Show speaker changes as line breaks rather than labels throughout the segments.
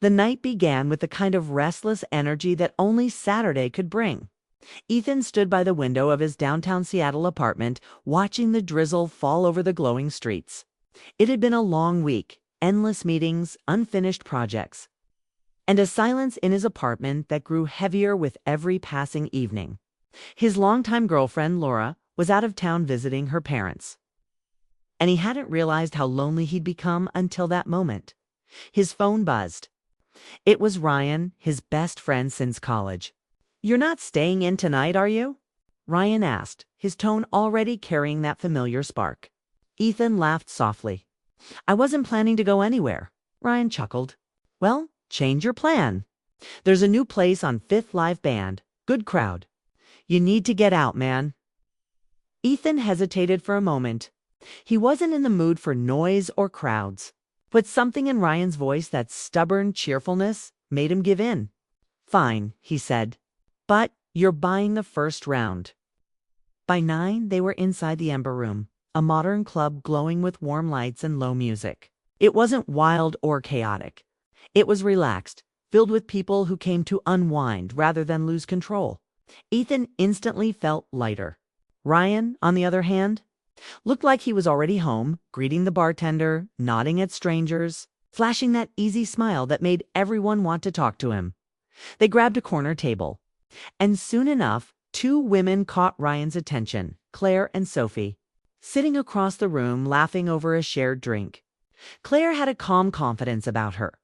The night began with the kind of restless energy that only Saturday could bring. Ethan stood by the window of his downtown Seattle apartment, watching the drizzle fall over the glowing streets. It had been a long week, endless meetings, unfinished projects, and a silence in his apartment that grew heavier with every passing evening. His longtime girlfriend, Laura, was out of town visiting her parents, and he hadn't realized how lonely he'd become until that moment. His phone buzzed. It was Ryan, his best friend since college. "You're not staying in tonight, are you?" Ryan asked, his tone already carrying that familiar spark. Ethan laughed softly. "I wasn't planning to go anywhere." Ryan chuckled. "Well, change your plan. There's a new place on Fifth Live Band. Good crowd. You need to get out, man." Ethan hesitated for a moment. He wasn't in the mood for noise or crowds, but something in Ryan's voice, that stubborn cheerfulness, made him give in. "Fine," he said, "but you're buying the first round." By 9, they were inside the Ember Room, a modern club glowing with warm lights and low music. It wasn't wild or chaotic. It was relaxed, filled with people who came to unwind rather than lose control. Ethan instantly felt lighter. Ryan, on the other hand, looked like he was already home, greeting the bartender, nodding at strangers, flashing that easy smile that made everyone want to talk to him. They grabbed a corner table, and soon enough, 2 women caught Ryan's attention, Claire and Sophie, sitting across the room laughing over a shared drink. Claire had a calm confidence about her,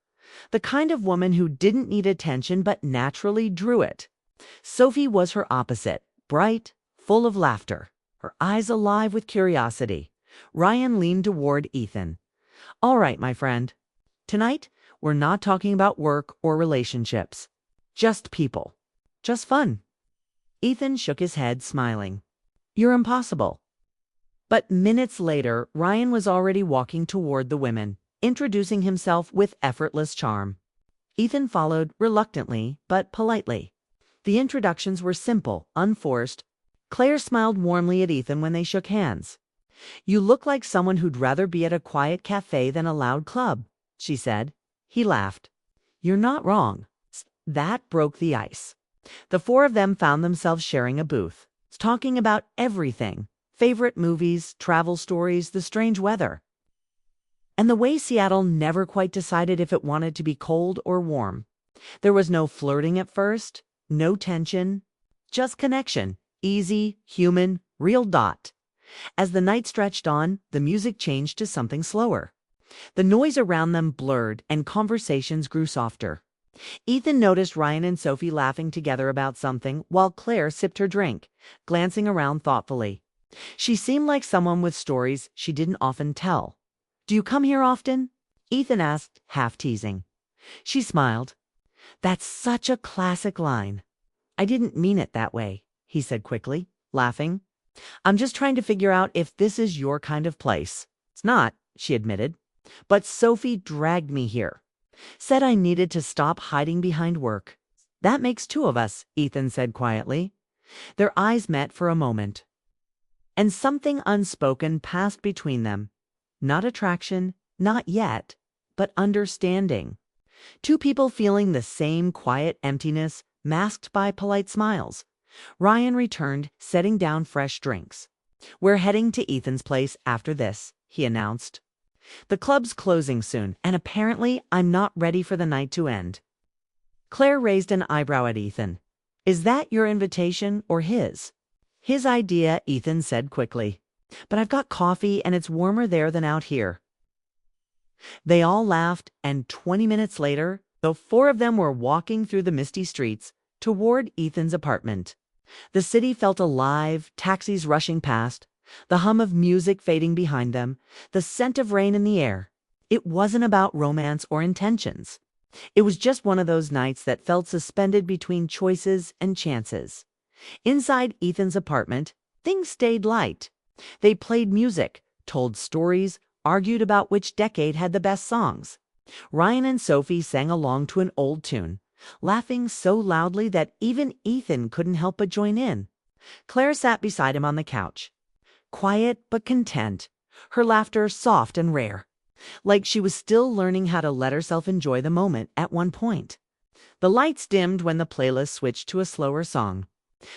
the kind of woman who didn't need attention but naturally drew it. Sophie was her opposite, bright, full of laughter, her eyes alive with curiosity. Ryan leaned toward Ethan. "All right, my friend. Tonight, we're not talking about work or relationships. Just people. Just fun." Ethan shook his head, smiling. "You're impossible." But minutes later, Ryan was already walking toward the women, introducing himself with effortless charm. Ethan followed reluctantly, but politely. The introductions were simple, unforced. Claire smiled warmly at Ethan when they shook hands. "You look like someone who'd rather be at a quiet cafe than a loud club," she said. He laughed. "You're not wrong." That broke the ice. The 4 of them found themselves sharing a booth, talking about everything: favorite movies, travel stories, the strange weather, and the way Seattle never quite decided if it wanted to be cold or warm. There was no flirting at first, no tension, just connection, easy, human, real dot. As the night stretched on, the music changed to something slower. The noise around them blurred and conversations grew softer. Ethan noticed Ryan and Sophie laughing together about something while Claire sipped her drink, glancing around thoughtfully. She seemed like someone with stories she didn't often tell. "Do you come here often?" Ethan asked, half teasing. She smiled. "That's such a classic line." "I didn't mean it that way," he said quickly, laughing. "I'm just trying to figure out if this is your kind of place." "It's not," she admitted. "But Sophie dragged me here. Said I needed to stop hiding behind work." "That makes 2 of us," Ethan said quietly. Their eyes met for a moment, and something unspoken passed between them. Not attraction, not yet, but understanding. 2 people feeling the same quiet emptiness, masked by polite smiles. Ryan returned, setting down fresh drinks. "We're heading to Ethan's place after this," he announced. "The club's closing soon, and apparently I'm not ready for the night to end." Claire raised an eyebrow at Ethan. "Is that your invitation or his?" "His idea," Ethan said quickly. "But I've got coffee and it's warmer there than out here." They all laughed, and 20 minutes later, the 4 of them were walking through the misty streets toward Ethan's apartment. The city felt alive, taxis rushing past, the hum of music fading behind them, the scent of rain in the air. It wasn't about romance or intentions. It was just one of those nights that felt suspended between choices and chances. Inside Ethan's apartment, things stayed light. They played music, told stories, argued about which decade had the best songs. Ryan and Sophie sang along to an old tune, laughing so loudly that even Ethan couldn't help but join in. Claire sat beside him on the couch, quiet but content, her laughter soft and rare. like she was still learning how to let herself enjoy the moment at one point. The lights dimmed when the playlist switched to a slower song.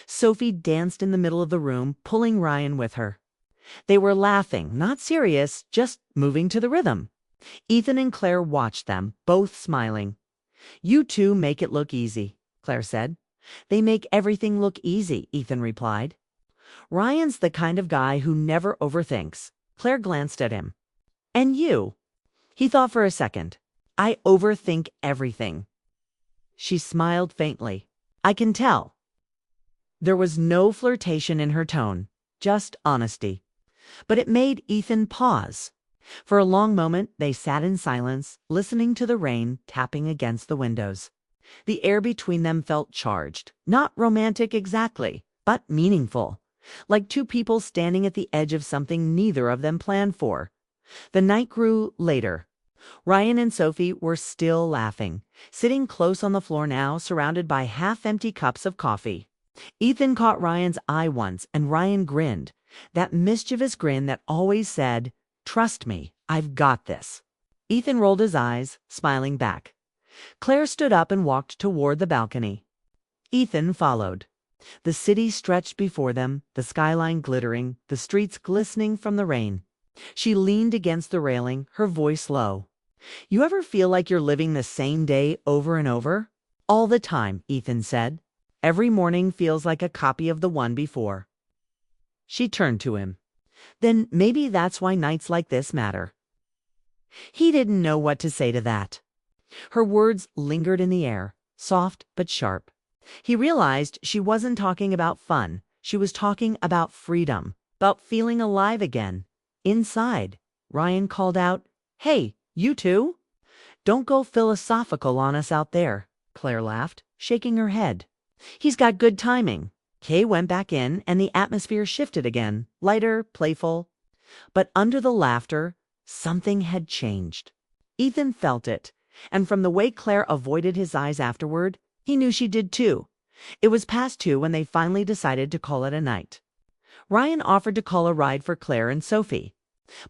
Sophie danced in the middle of the room, pulling Ryan with her. They were laughing, not serious, just moving to the rhythm. Ethan and Claire watched them, both smiling. "You two make it look easy," Claire said. "They make everything look easy," Ethan replied. "Ryan's the kind of guy who never overthinks." Claire glanced at him. "And you?" He thought for a second. "I overthink everything." She smiled faintly. "I can tell." There was no flirtation in her tone, just honesty. But it made Ethan pause. For a long moment, they sat in silence, listening to the rain tapping against the windows. The air between them felt charged, not romantic exactly, but meaningful, like two people standing at the edge of something neither of them planned for. The night grew later. Ryan and Sophie were still laughing, sitting close on the floor now, surrounded by half-empty cups of coffee. Ethan caught Ryan's eye once, and Ryan grinned, that mischievous grin that always said, "Trust me, I've got this." Ethan rolled his eyes, smiling back. Claire stood up and walked toward the balcony. Ethan followed. The city stretched before them, the skyline glittering, the streets glistening from the rain. She leaned against the railing, her voice low. "You ever feel like you're living the same day over and over?" "All the time," Ethan said. "Every morning feels like a copy of the one before." She turned to him. "Then maybe that's why nights like this matter." He didn't know what to say to that. Her words lingered in the air, soft but sharp. He realized she wasn't talking about fun. She was talking about freedom, about feeling alive again. Inside, Ryan called out, "Hey, you two?" "Don't go philosophical on us out there," Claire laughed, shaking her head. "He's got good timing." Kay went back in, and the atmosphere shifted again, lighter, playful. But under the laughter, something had changed. Ethan felt it, and from the way Claire avoided his eyes afterward, he knew she did too. It was past 2 when they finally decided to call it a night. Ryan offered to call a ride for Claire and Sophie,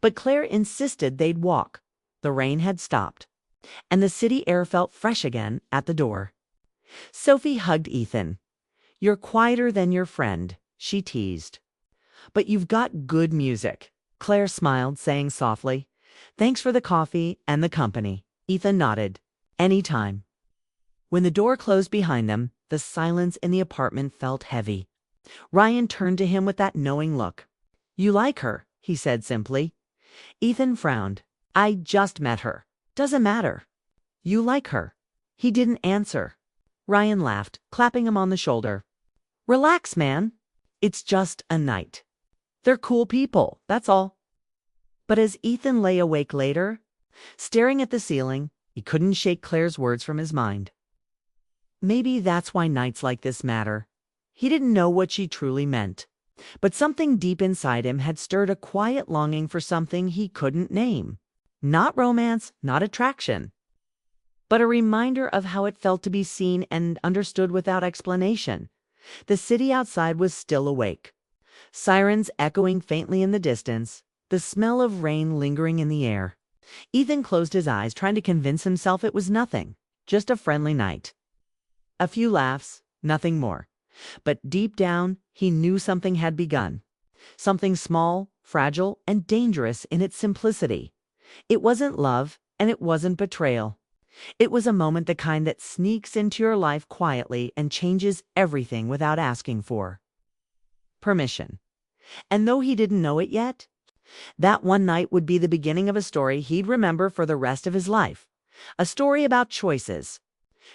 but Claire insisted they'd walk. The rain had stopped, and the city air felt fresh again at the door. Sophie hugged Ethan. "You're quieter than your friend," she teased. "But you've got good music." Claire smiled, saying softly, "Thanks for the coffee and the company." Ethan nodded. "Anytime." When the door closed behind them, the silence in the apartment felt heavy. Ryan turned to him with that knowing look. "You like her," he said simply. Ethan frowned. "I just met her." "Doesn't matter." "You like her." He didn't answer. Ryan laughed, clapping him on the shoulder. "Relax, man. It's just a night. They're cool people, that's all." But as Ethan lay awake later, staring at the ceiling, he couldn't shake Claire's words from his mind. Maybe that's why nights like this matter. He didn't know what she truly meant, but something deep inside him had stirred a quiet longing for something he couldn't name. Not romance, not attraction, but a reminder of how it felt to be seen and understood without explanation. The city outside was still awake. Sirens echoing faintly in the distance, the smell of rain lingering in the air. Ethan closed his eyes, trying to convince himself it was nothing, just a friendly night. A few laughs, nothing more. But deep down, he knew something had begun. Something small, fragile, and dangerous in its simplicity. It wasn't love, and it wasn't betrayal. It was a moment, the kind that sneaks into your life quietly and changes everything without asking for permission. And though he didn't know it yet, that one night would be the beginning of a story he'd remember for the rest of his life. A story about choices,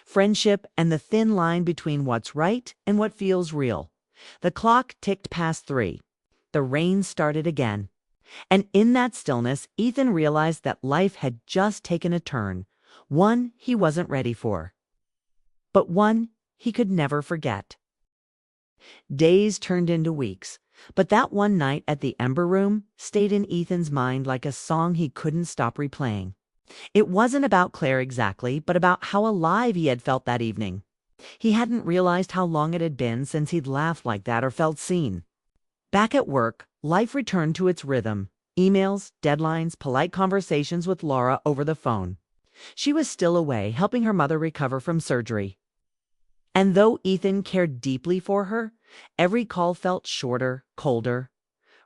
friendship, and the thin line between what's right and what feels real. The clock ticked past 3. The rain started again. And in that stillness, Ethan realized that life had just taken a turn, one he wasn't ready for, but one he could never forget. Days turned into weeks, but that one night at the Ember Room stayed in Ethan's mind like a song he couldn't stop replaying. It wasn't about Claire exactly, but about how alive he had felt that evening. He hadn't realized how long it had been since he'd laughed like that or felt seen. Back at work, life returned to its rhythm. Emails, deadlines, polite conversations with Laura over the phone. She was still away, helping her mother recover from surgery. And though Ethan cared deeply for her, every call felt shorter, colder.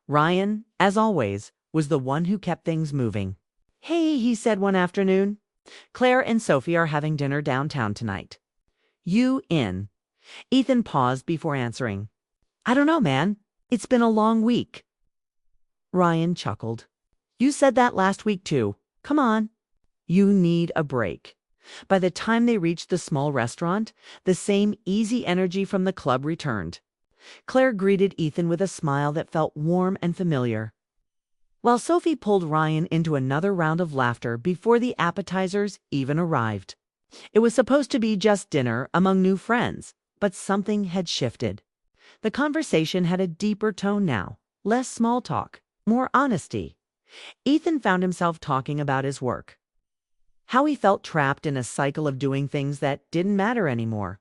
Ryan, as always, was the one who kept things moving. "Hey," he said one afternoon. "Claire and Sophie are having dinner downtown tonight. You in?" Ethan paused before answering. "I don't know, man. It's been a long week." Ryan chuckled. "You said that last week too. Come on. You need a break." By the time they reached the small restaurant, the same easy energy from the club returned. Claire greeted Ethan with a smile that felt warm and familiar, while Sophie pulled Ryan into another round of laughter before the appetizers even arrived. It was supposed to be just dinner among new friends, but something had shifted. The conversation had a deeper tone now, less small talk, more honesty. Ethan found himself talking about his work, how he felt trapped in a cycle of doing things that didn't matter anymore.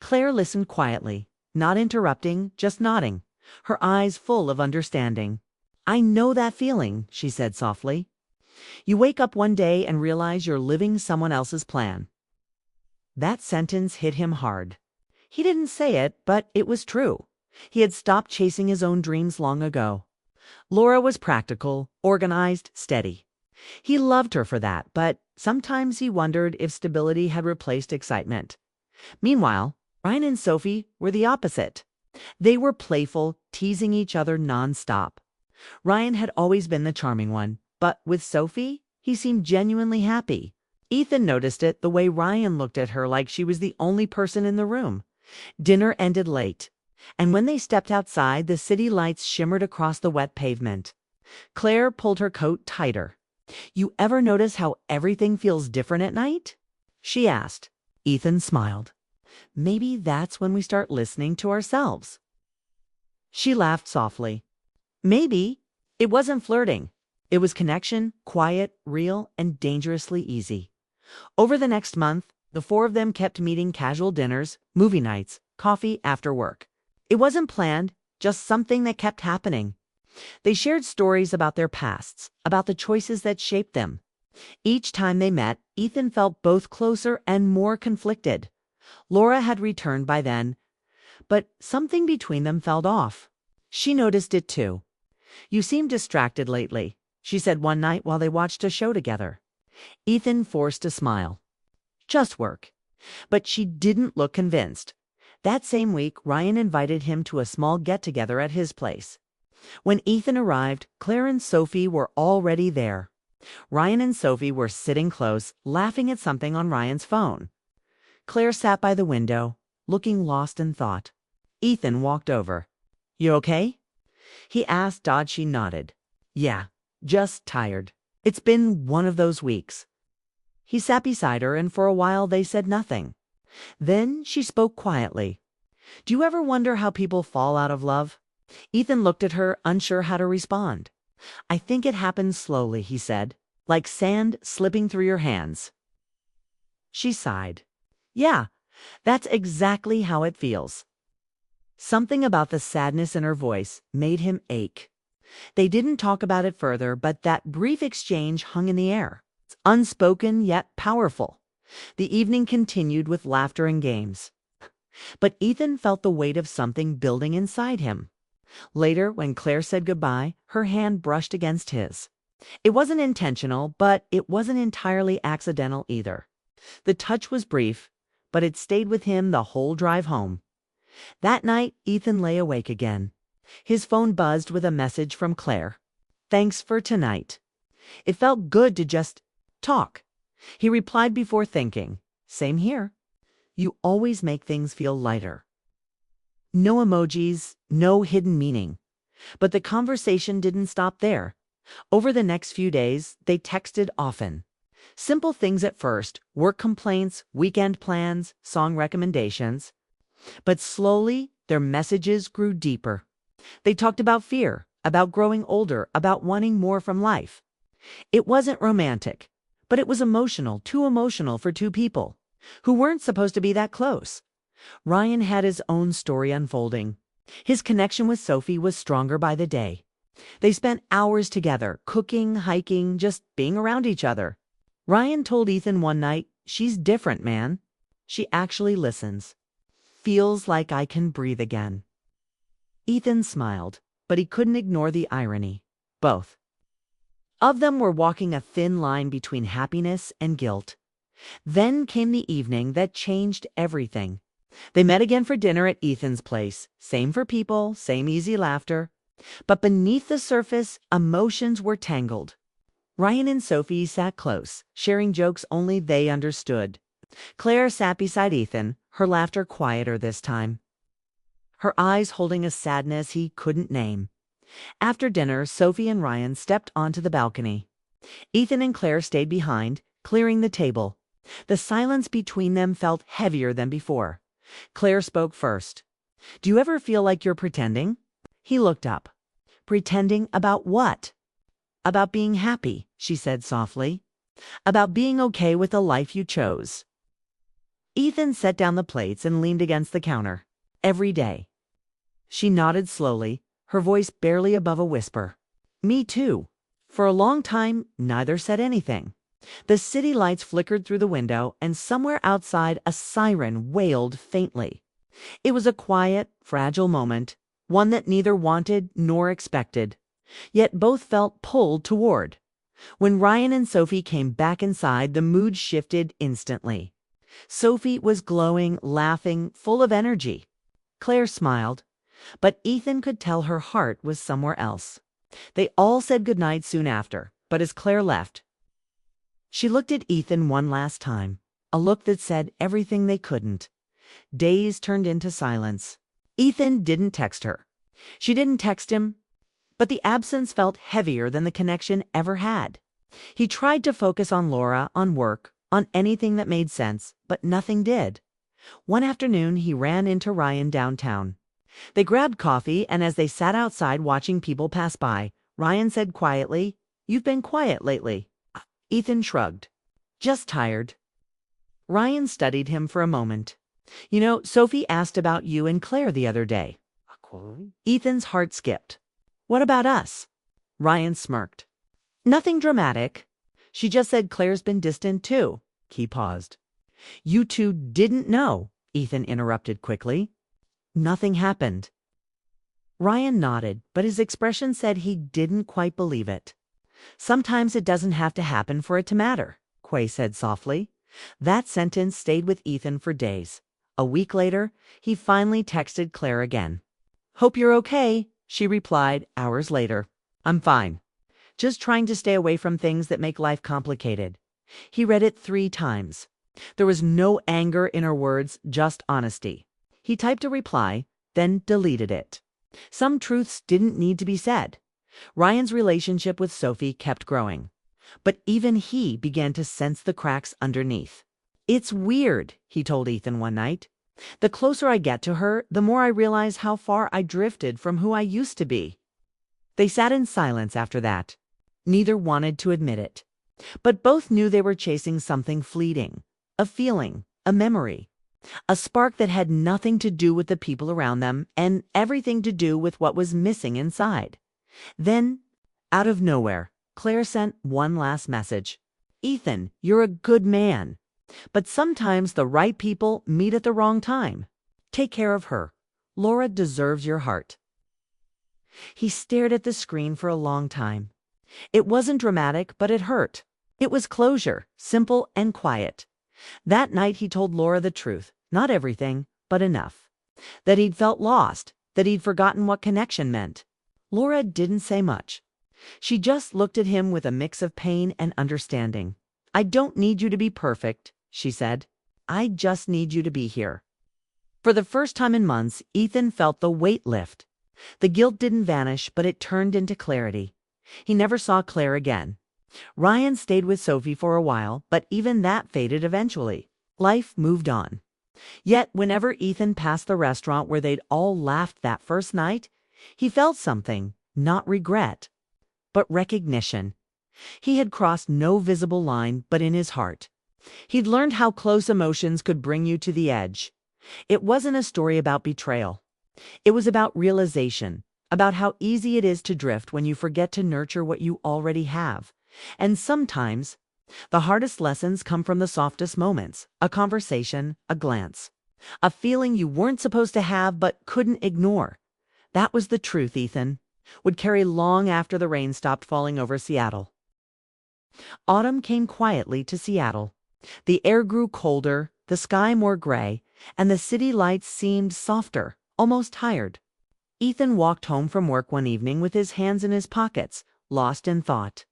Claire listened quietly, not interrupting, just nodding, her eyes full of understanding. "I know that feeling," she said softly. "You wake up one day and realize you're living someone else's plan." That sentence hit him hard. He didn't say it, but it was true. He had stopped chasing his own dreams long ago. Laura was practical, organized, steady. He loved her for that, but sometimes he wondered if stability had replaced excitement. Meanwhile, Ryan and Sophie were the opposite. They were playful, teasing each other nonstop. Ryan had always been the charming one, but with Sophie, he seemed genuinely happy. Ethan noticed it the way Ryan looked at her like she was the only person in the room. Dinner ended late, and when they stepped outside, the city lights shimmered across the wet pavement. Claire pulled her coat tighter. "You ever notice how everything feels different at night?" she asked. Ethan smiled. "Maybe that's when we start listening to ourselves." She laughed softly. "Maybe." It wasn't flirting. It was connection, quiet, real, and dangerously easy. Over the next month, the four of them kept meeting casual dinners, movie nights, coffee after work. It wasn't planned, just something that kept happening. They shared stories about their pasts, about the choices that shaped them. Each time they met, Ethan felt both closer and more conflicted. Laura had returned by then, but something between them felt off. She noticed it too. "You seem distracted lately," she said one night while they watched a show together. Ethan forced a smile. "Just work." But she didn't look convinced. That same week, Ryan invited him to a small get-together at his place. When Ethan arrived, Claire and Sophie were already there. Ryan and Sophie were sitting close, laughing at something on Ryan's phone. Claire sat by the window, looking lost in thought. Ethan walked over. "You okay?" he asked. She nodded. "Yeah, just tired. It's been one of those weeks." He sat beside her, and for a while they said nothing. Then she spoke quietly. "Do you ever wonder how people fall out of love?" Ethan looked at her, unsure how to respond. "I think it happens slowly," he said, "like sand slipping through your hands." She sighed. "Yeah, that's exactly how it feels." Something about the sadness in her voice made him ache. They didn't talk about it further, but that brief exchange hung in the air. It's unspoken yet powerful. The evening continued with laughter and games. But Ethan felt the weight of something building inside him. Later, when Claire said goodbye, her hand brushed against his. It wasn't intentional, but it wasn't entirely accidental either. The touch was brief, but it stayed with him the whole drive home. That night, Ethan lay awake again. His phone buzzed with a message from Claire. "Thanks for tonight." It felt good to just talk. He replied before thinking. "Same here. You always make things feel lighter." No emojis, no hidden meaning. But the conversation didn't stop there. Over the next few days, they texted often. Simple things at first, work complaints, weekend plans, song recommendations. But slowly, their messages grew deeper. They talked about fear, about growing older, about wanting more from life. It wasn't romantic, but it was emotional, too emotional for two people who weren't supposed to be that close. Ryan had his own story unfolding. His connection with Sophie was stronger by the day. They spent hours together, cooking, hiking, just being around each other. Ryan told Ethan one night, "She's different, man. She actually listens. Feels like I can breathe again." Ethan smiled, but he couldn't ignore the irony. Both of them were walking a thin line between happiness and guilt. Then came the evening that changed everything. They met again for dinner at Ethan's place. Same for people, same easy laughter. But beneath the surface, emotions were tangled. Ryan and Sophie sat close, sharing jokes only they understood. Claire sat beside Ethan, her laughter quieter this time, her eyes holding a sadness he couldn't name. After dinner, Sophie and Ryan stepped onto the balcony. Ethan and Claire stayed behind, clearing the table. The silence between them felt heavier than before. Claire spoke first. "Do you ever feel like you're pretending?" He looked up. "Pretending about what?" "About being happy," she said softly. "About being okay with the life you chose." Ethan set down the plates and leaned against the counter. "Every day." She nodded slowly, her voice barely above a whisper. "Me too." For a long time, neither said anything. The city lights flickered through the window, and somewhere outside a siren wailed faintly. It was a quiet, fragile moment, one that neither wanted nor expected, yet both felt pulled toward. When Ryan and Sophie came back inside, the mood shifted instantly. Sophie was glowing, laughing, full of energy. Claire smiled, but Ethan could tell her heart was somewhere else. They all said goodnight soon after, but as Claire left, she looked at Ethan one last time, a look that said everything they couldn't. Days turned into silence. Ethan didn't text her. She didn't text him, but the absence felt heavier than the connection ever had. He tried to focus on Laura, on work, on anything that made sense, but nothing did. One afternoon, he ran into Ryan downtown. They grabbed coffee, and as they sat outside watching people pass by, Ryan said quietly, "You've been quiet lately." Ethan shrugged. "Just tired." Ryan studied him for a moment. "You know, Sophie asked about you and Claire the other day." Ethan's heart skipped. "What about us?" Ryan smirked. "Nothing dramatic. She just said Claire's been distant too." He paused. "You two didn't know," Ethan interrupted quickly. "Nothing happened." Ryan nodded, but his expression said he didn't quite believe it. "Sometimes it doesn't have to happen for it to matter," Quay said softly. That sentence stayed with Ethan for days. A week later, he finally texted Claire again. "Hope you're okay," she replied hours later. "I'm fine. Just trying to stay away from things that make life complicated." He read it 3 times. There was no anger in her words, just honesty. He typed a reply, then deleted it. Some truths didn't need to be said. Ryan's relationship with Sophie kept growing, but even he began to sense the cracks underneath. "It's weird," he told Ethan one night. "The closer I get to her, the more I realize how far I drifted from who I used to be." They sat in silence after that. Neither wanted to admit it, but both knew they were chasing something fleeting, a feeling, a memory, a spark that had nothing to do with the people around them and everything to do with what was missing inside. Then, out of nowhere, Claire sent one last message. "Ethan, you're a good man, but sometimes the right people meet at the wrong time. Take care of her. Laura deserves your heart." He stared at the screen for a long time. It wasn't dramatic, but it hurt. It was closure, simple and quiet. That night he told Laura the truth, not everything, but enough. That he'd felt lost, that he'd forgotten what connection meant. Laura didn't say much. She just looked at him with a mix of pain and understanding. "I don't need you to be perfect," she said. "I just need you to be here." For the first time in months, Ethan felt the weight lift. The guilt didn't vanish, but it turned into clarity. He never saw Claire again. Ryan stayed with Sophie for a while, but even that faded eventually. Life moved on. Yet whenever Ethan passed the restaurant where they'd all laughed that first night, he felt something, not regret, but recognition. He had crossed no visible line, but in his heart. He'd learned how close emotions could bring you to the edge. It wasn't a story about betrayal. It was about realization, about how easy it is to drift when you forget to nurture what you already have. And sometimes, the hardest lessons come from the softest moments, a conversation, a glance, a feeling you weren't supposed to have but couldn't ignore. That was the truth Ethan would carry long after the rain stopped falling over Seattle. Autumn came quietly to Seattle. The air grew colder, the sky more gray, and the city lights seemed softer, almost tired. Ethan walked home from work one evening with his hands in his pockets, lost in thought.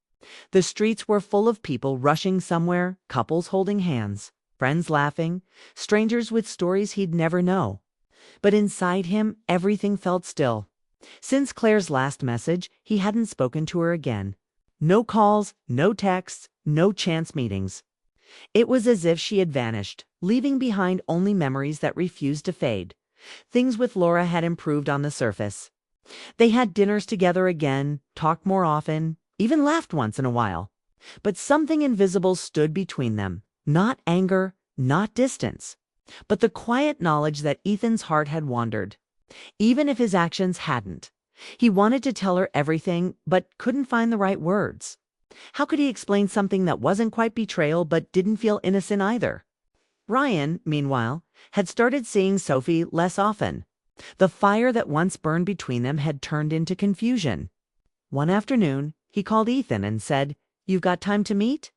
The streets were full of people rushing somewhere, couples holding hands, friends laughing, strangers with stories he'd never know. But inside him, everything felt still. Since Claire's last message, he hadn't spoken to her again. No calls, no texts, no chance meetings. It was as if she had vanished, leaving behind only memories that refused to fade. Things with Laura had improved on the surface. They had dinners together again, talked more often, even laughed once in a while. But something invisible stood between them. Not anger, not distance, but the quiet knowledge that Ethan's heart had wandered. Even if his actions hadn't. He wanted to tell her everything, but couldn't find the right words. How could he explain something that wasn't quite betrayal but didn't feel innocent either? Ryan, meanwhile, had started seeing Sophie less often. The fire that once burned between them had turned into confusion. One afternoon, he called Ethan and said, "You've got time to meet?"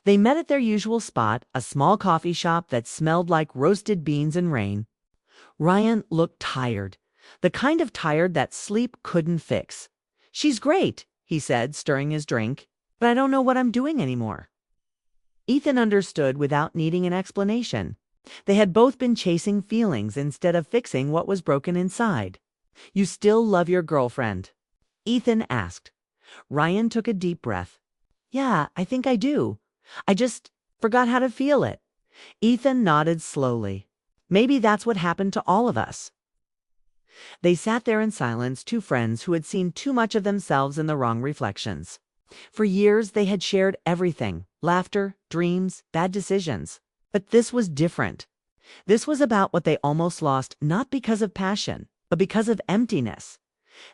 They met at their usual spot, a small coffee shop that smelled like roasted beans and rain. Ryan looked tired, the kind of tired that sleep couldn't fix. "She's great," he said, stirring his drink, "but I don't know what I'm doing anymore." Ethan understood without needing an explanation. They had both been chasing feelings instead of fixing what was broken inside. "You still love your girlfriend?" Ethan asked. Ryan took a deep breath. "Yeah, I think I do. I just forgot how to feel it." Ethan nodded slowly. "Maybe that's what happened to all of us." They sat there in silence, two friends who had seen too much of themselves in the wrong reflections. For years they had shared everything, laughter, dreams, bad decisions. But this was different. This was about what they almost lost, not because of passion, but because of emptiness.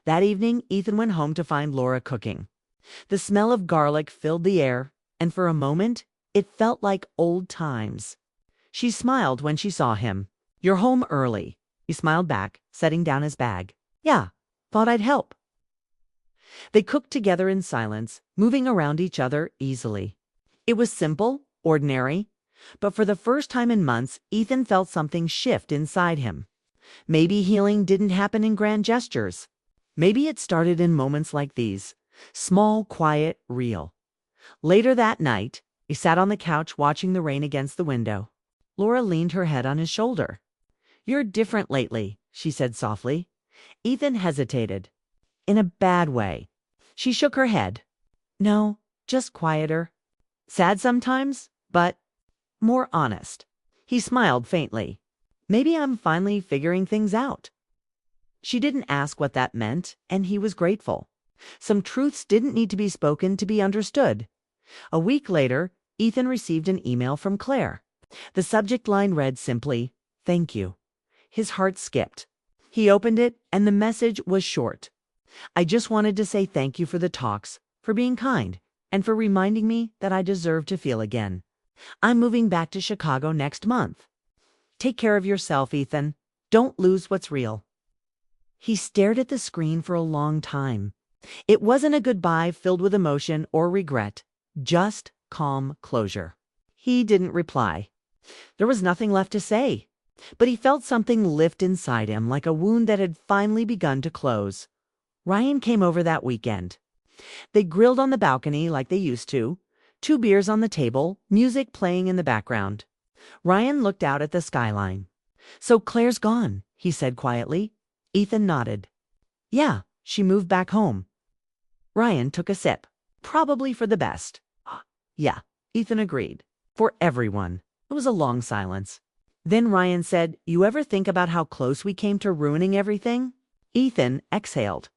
That evening, Ethan went home to find Laura cooking. The smell of garlic filled the air, and for a moment, it felt like old times. She smiled when she saw him. "You're home early." He smiled back, setting down his bag. "Yeah, thought I'd help." They cooked together in silence, moving around each other easily. It was simple, ordinary, but for the first time in months, Ethan felt something shift inside him. Maybe healing didn't happen in grand gestures. Maybe it started in moments like these, small, quiet, real. Later that night, he sat on the couch watching the rain against the window. Laura leaned her head on his shoulder. "You're different lately," she said softly. Ethan hesitated. "In a bad way." She shook her head. "No, just quieter. Sad sometimes, but more honest." He smiled faintly. "Maybe I'm finally figuring things out." She didn't ask what that meant, and he was grateful. Some truths didn't need to be spoken to be understood. A week later, Ethan received an email from Claire. The subject line read simply, "Thank you." His heart skipped. He opened it, and the message was short. "I just wanted to say thank you for the talks, for being kind, and for reminding me that I deserve to feel again. I'm moving back to Chicago next month. Take care of yourself, Ethan. Don't lose what's real." He stared at the screen for a long time. It wasn't a goodbye filled with emotion or regret, just calm closure. He didn't reply. There was nothing left to say. But he felt something lift inside him, like a wound that had finally begun to close. Ryan came over that weekend. They grilled on the balcony like they used to, 2 beers on the table, music playing in the background. Ryan looked out at the skyline. "So Claire's gone," he said quietly. Ethan nodded. "Yeah, she moved back home." Ryan took a sip. "Probably for the best." "Yeah," Ethan agreed. "For everyone." It was a long silence. Then Ryan said, "You ever think about how close we came to ruining everything?" Ethan exhaled.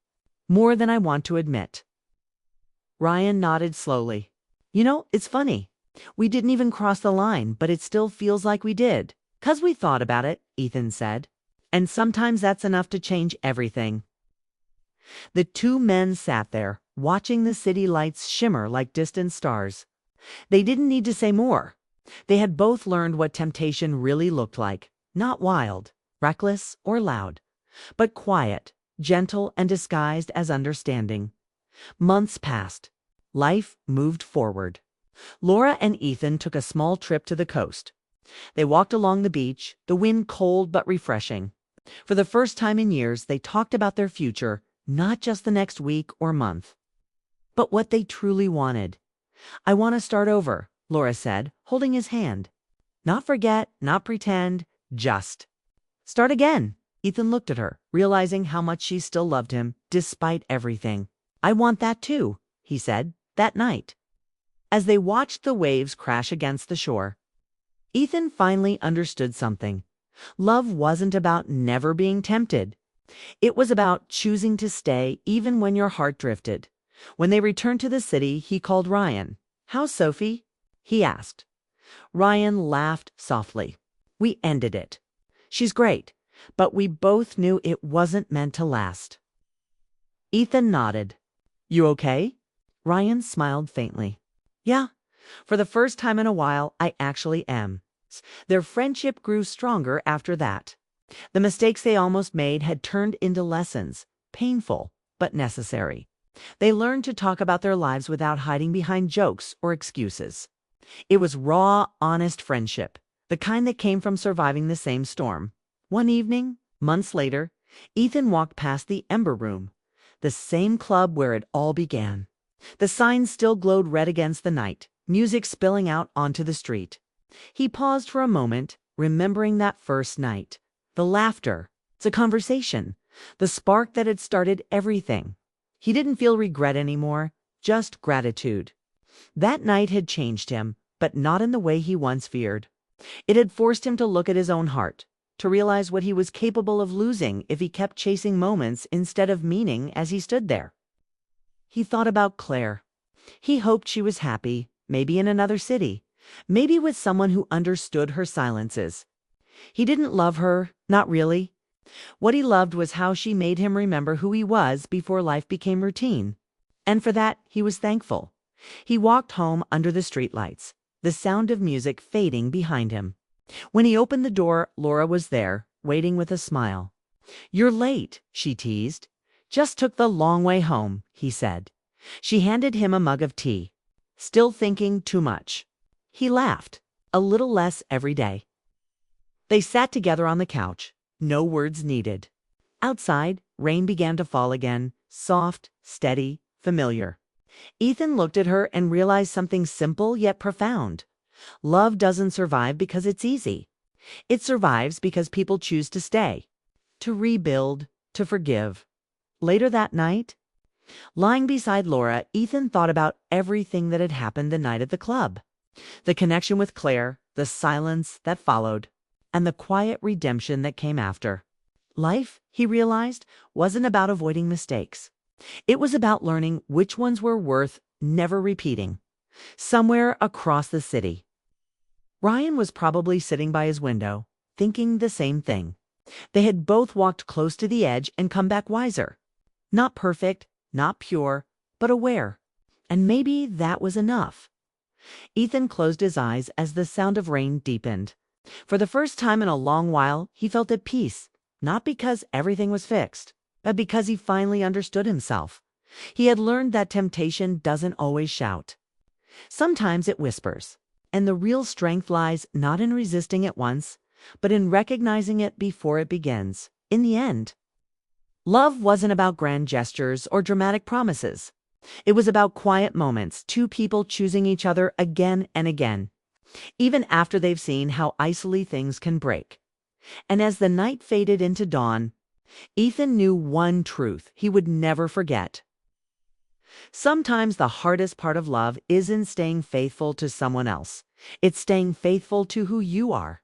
"More than I want to admit." Ryan nodded slowly. "You know, it's funny. We didn't even cross the line, but it still feels like we did. 'Cause we thought about it," Ethan said. "And sometimes that's enough to change everything." The two men sat there, watching the city lights shimmer like distant stars. They didn't need to say more. They had both learned what temptation really looked like. Not wild, reckless, or loud, but quiet, gentle, and disguised as understanding. Months passed. Life moved forward. Laura and Ethan took a small trip to the coast. They walked along the beach, the wind cold but refreshing. For the first time in years, they talked about their future, not just the next week or month, but what they truly wanted. "I want to start over," Laura said, holding his hand. "Not forget, not pretend, just start again." Ethan looked at her, realizing how much she still loved him, despite everything. "I want that too," he said, that night. As they watched the waves crash against the shore, Ethan finally understood something. Love wasn't about never being tempted. It was about choosing to stay even when your heart drifted. When they returned to the city, he called Ryan. "How's Sophie?" he asked. Ryan laughed softly. "We ended it. She's great, but we both knew it wasn't meant to last." Ethan nodded. "You okay?" Ryan smiled faintly. "Yeah, for the first time in a while, I actually am." Their friendship grew stronger after that. The mistakes they almost made had turned into lessons, painful but necessary. They learned to talk about their lives without hiding behind jokes or excuses. It was raw, honest friendship, the kind that came from surviving the same storm. One evening, months later, Ethan walked past the Ember Room, the same club where it all began. The signs still glowed red against the night, music spilling out onto the street. He paused for a moment, remembering that first night. The laughter, the conversation, the spark that had started everything. He didn't feel regret anymore, just gratitude. That night had changed him, but not in the way he once feared. It had forced him to look at his own heart, to realize what he was capable of losing if he kept chasing moments instead of meaning as he stood there. He thought about Claire. He hoped she was happy, maybe in another city, maybe with someone who understood her silences. He didn't love her, not really. What he loved was how she made him remember who he was before life became routine. And for that, he was thankful. He walked home under the streetlights, the sound of music fading behind him. When he opened the door, Laura was there, waiting with a smile. "You're late," she teased. "Just took the long way home," he said. She handed him a mug of tea. "Still thinking too much." He laughed, "A little less every day." They sat together on the couch, no words needed. Outside, rain began to fall again, soft, steady, familiar. Ethan looked at her and realized something simple yet profound. Love doesn't survive because it's easy. It survives because people choose to stay, to rebuild, to forgive. Later that night, lying beside Laura, Ethan thought about everything that had happened the night at the club. The connection with Claire, the silence that followed, and the quiet redemption that came after. Life, he realized, wasn't about avoiding mistakes. It was about learning which ones were worth never repeating. Somewhere across the city, Ryan was probably sitting by his window, thinking the same thing. They had both walked close to the edge and come back wiser. Not perfect, not pure, but aware. And maybe that was enough. Ethan closed his eyes as the sound of rain deepened. For the first time in a long while, he felt at peace, not because everything was fixed, but because he finally understood himself. He had learned that temptation doesn't always shout. Sometimes it whispers, and the real strength lies not in resisting it once, but in recognizing it before it begins. In the end, love wasn't about grand gestures or dramatic promises. It was about quiet moments, two people choosing each other again and again, even after they've seen how easily things can break. And as the night faded into dawn, Ethan knew one truth he would never forget. Sometimes the hardest part of love isn't staying faithful to someone else. It's staying faithful to who you are.